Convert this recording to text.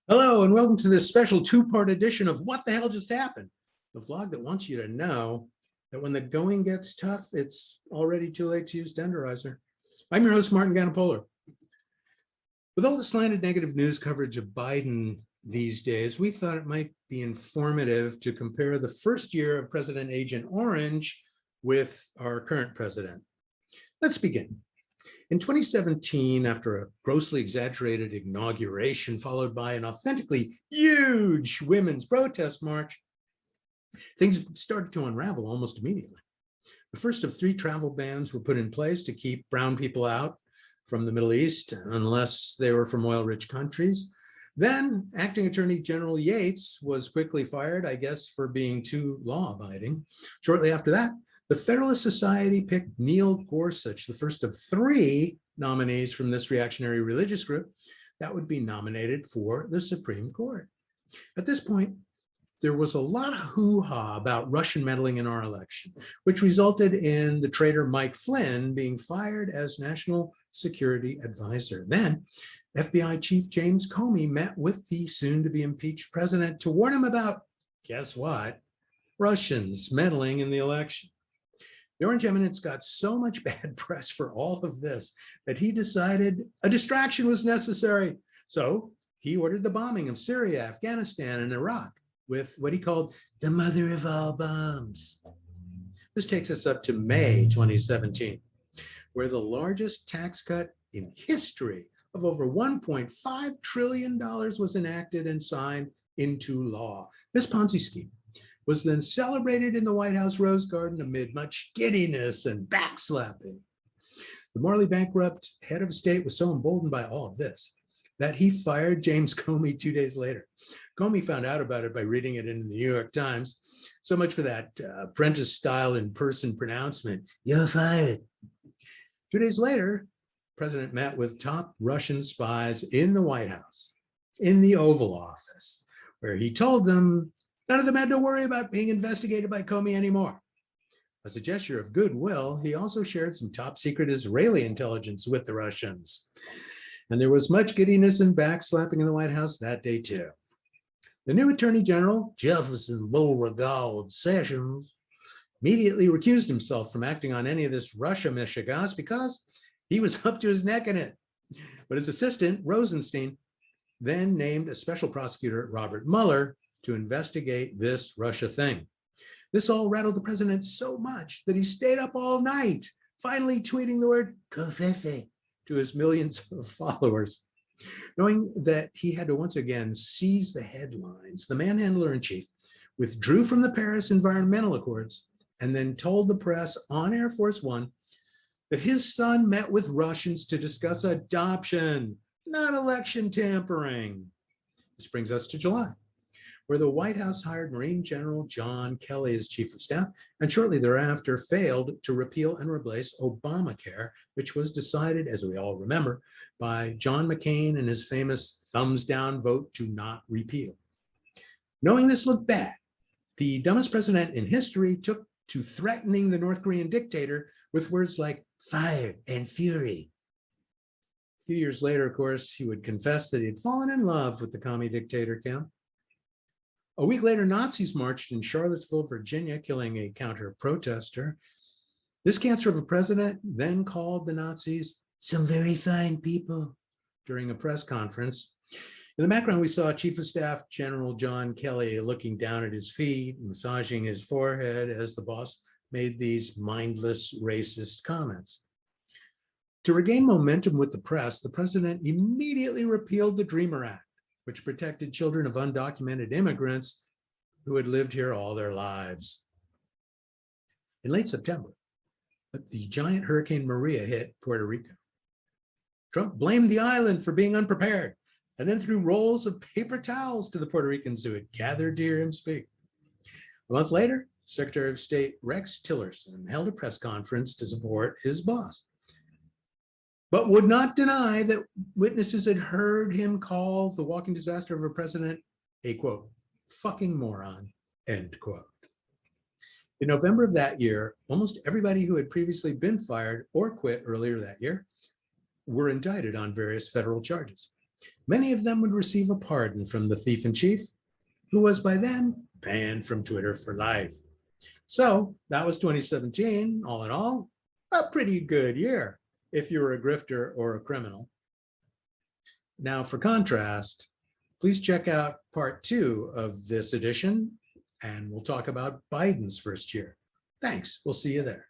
Hello, and welcome to this special two-part edition of What the Hell Just Happened, the vlog that wants you to know that when the going gets tough, it's already too late to use tenderizer. I'm your host, Martin Ganapola. With all the slanted negative news coverage of Biden these days, we thought it might be informative to compare the first year of President Agent Orange with our current president. Let's begin. In 2017, after a grossly exaggerated inauguration followed by an authentically huge women's protest march, things started to unravel almost immediately. The first of 3 travel bans were put in place to keep brown people out from the Middle East unless they were from oil-rich countries. Then Acting Attorney General Yates was quickly fired, I guess, for being too law-abiding. Shortly after that, the Federalist Society picked Neil Gorsuch, the first of 3 nominees from this reactionary religious group that would be nominated for the Supreme Court. At this point, there was a lot of hoo-ha about Russian meddling in our election, which resulted in the traitor Mike Flynn being fired as National Security Advisor. Then, FBI Chief James Comey met with the soon-to-be impeached president to warn him about, guess what, Russians meddling in the election. The Orange Eminence got so much bad press for all of this that he decided a distraction was necessary. So he ordered the bombing of Syria, Afghanistan, and Iraq with what he called the mother of all bombs. This takes us up to May 2017, where the largest tax cut in history of over $1.5 trillion was enacted and signed into law. This Ponzi scheme was then celebrated in the White House Rose Garden amid much giddiness and backslapping. The morally bankrupt head of state was so emboldened by all of this that he fired James Comey 2 days later. Comey found out about it by reading it in the New York Times. So much for that apprentice-style in-person pronouncement, "You're fired." 2 days later, the president met with top Russian spies in the White House, in the Oval Office, where he told them none of them had to worry about being investigated by Comey anymore. As a gesture of goodwill, he also shared some top secret Israeli intelligence with the Russians. And there was much giddiness and backslapping in the White House that day too. The new Attorney General, Jefferson Beauregard Sessions, immediately recused himself from acting on any of this Russia mishigas because he was up to his neck in it. But his assistant, Rosenstein, then named a special prosecutor, Robert Mueller, to investigate this Russia thing. This all rattled the president so much that he stayed up all night, finally tweeting the word "covfefe" to his millions of followers. Knowing that he had to once again seize the headlines, the manhandler-in-chief withdrew from the Paris Environmental Accords and then told the press on Air Force One that his son met with Russians to discuss adoption, not election tampering. This brings us to July, where the White House hired Marine General John Kelly as chief of staff, and shortly thereafter failed to repeal and replace Obamacare, which was decided, as we all remember, by John McCain and his famous thumbs down vote to not repeal. Knowing this looked bad, the dumbest president in history took to threatening the North Korean dictator with words like fire and fury. A few years later, of course, he would confess that he had fallen in love with the commie dictator Kim. A week later, Nazis marched in Charlottesville, Virginia, killing a counter-protester. This cancer of a president then called the Nazis some very fine people during a press conference. In the background, we saw Chief of Staff General John Kelly looking down at his feet, massaging his forehead as the boss made these mindless, racist comments. To regain momentum with the press, the president immediately repealed the Dreamer Act, which protected children of undocumented immigrants who had lived here all their lives. In late September, the giant Hurricane Maria hit Puerto Rico. Trump blamed the island for being unprepared and then threw rolls of paper towels to the Puerto Ricans who had gathered to hear him speak. A month later, Secretary of State Rex Tillerson held a press conference to support his boss, but would not deny that witnesses had heard him call the walking disaster of a president a, quote, fucking moron, end quote. In November of that year, almost everybody who had previously been fired or quit earlier that year were indicted on various federal charges. Many of them would receive a pardon from the thief in chief, who was by then banned from Twitter for life. So that was 2017. All in all, a pretty good year if you were a grifter or a criminal. Now, for contrast, please check out part 2 of this edition, and we'll talk about Biden's first year. Thanks. We'll see you there.